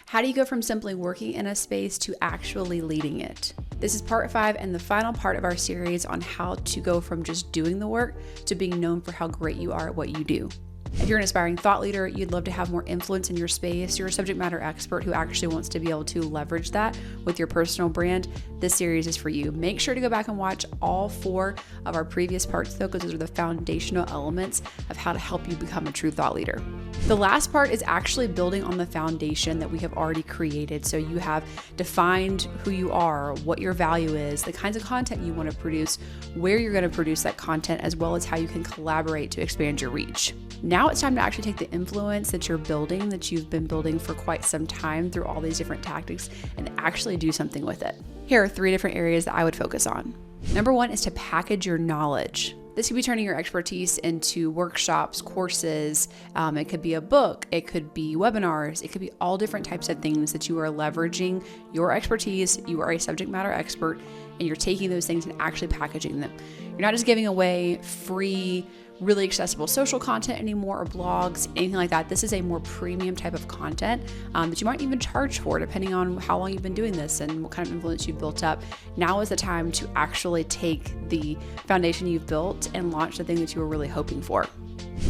How do you go from simply working in a space to actually leading it? This is part 5 and the final part of our series on how to go from just doing the work to being known for how great you are at what you do. If you're an aspiring thought leader, you'd love to have more influence in your space, you're a subject matter expert who actually wants to be able to leverage that with your personal brand, this series is for you. Make sure to go back and watch all 4 of our previous parts though, because those are the foundational elements of how to help you become a true thought leader. The last part is actually building on the foundation that we have already created. So you have defined who you are, what your value is, the kinds of content you want to produce, where you're going to produce that content, as well as how you can collaborate to expand your reach. Now it's time to actually take the influence that you're building, that you've been building for quite some time through all these different tactics, and actually do something with it. Here are 3 different areas that I would focus on. Number 1 is to package your knowledge. This could be turning your expertise into workshops, courses. It could be a book. It could be webinars. It could be all different types of things that you are leveraging your expertise. You are a subject matter expert, and you're taking those things and actually packaging them. You're not just giving away free, really accessible social content anymore, or blogs, anything like that. This is a more premium type of content that you might even charge for, depending on how long you've been doing this and what kind of influence you've built up. Now is the time to actually take the foundation you've built and launch the thing that you were really hoping for.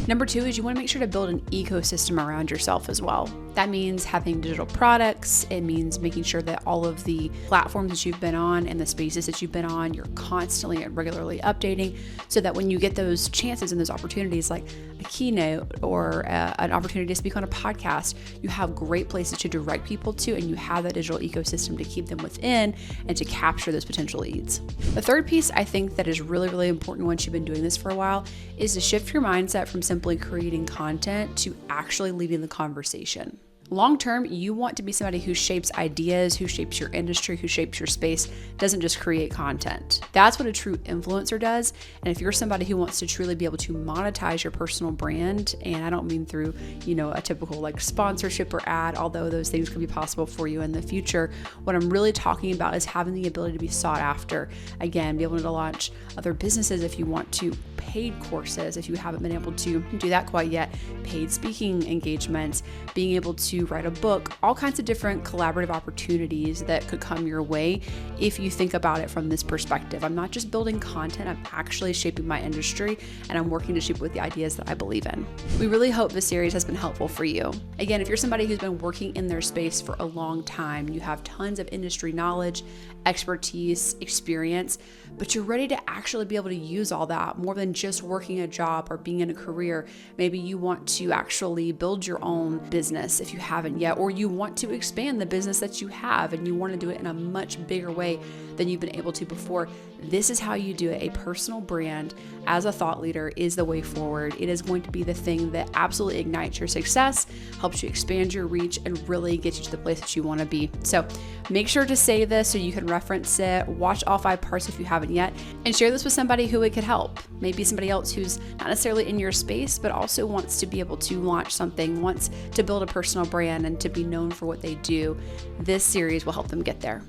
Number 2 is you want to make sure to build an ecosystem around yourself as well. That means having digital products. It means making sure that all of the platforms that you've been on and the spaces that you've been on, you're constantly and regularly updating, so that when you get those chances and those opportunities, like a keynote or an opportunity to speak on a podcast, you have great places to direct people to, and you have that digital ecosystem to keep them within and to capture those potential leads. The third piece I think that is really, really important once you've been doing this for a while is to shift your mindset from simply creating content to actually leading the conversation. Long term, you want to be somebody who shapes ideas, who shapes your industry, who shapes your space, doesn't just create content. That's what a true influencer does. And if you're somebody who wants to truly be able to monetize your personal brand, and I don't mean through, a typical like sponsorship or ad, although those things could be possible for you in the future, what I'm really talking about is having the ability to be sought after. Again, be able to launch other businesses if you want to, paid courses if you haven't been able to do that quite yet, paid speaking engagements, being able to write a book, all kinds of different collaborative opportunities that could come your way if you think about it from this perspective. I'm not just building content, I'm actually shaping my industry, and I'm working to shape it with the ideas that I believe in. We really hope this series has been helpful for you. Again, if you're somebody who's been working in their space for a long time, you have tons of industry knowledge, expertise, experience, but you're ready to actually be able to use all that more than just working a job or being in a career. Maybe you want to actually build your own business if you haven't yet, or you want to expand the business that you have and you want to do it in a much bigger way than you've been able to before. This is how you do it. A personal brand as a thought leader is the way forward. It is going to be the thing that absolutely ignites your success, helps you expand your reach, and really gets you to the place that you want to be. So make sure to save this so you can reference it, watch all 5 parts if you haven't yet, and share this with somebody who it could help. Maybe somebody else who's not necessarily in your space, but also wants to be able to launch something, wants to build a personal brand and to be known for what they do. This series will help them get there.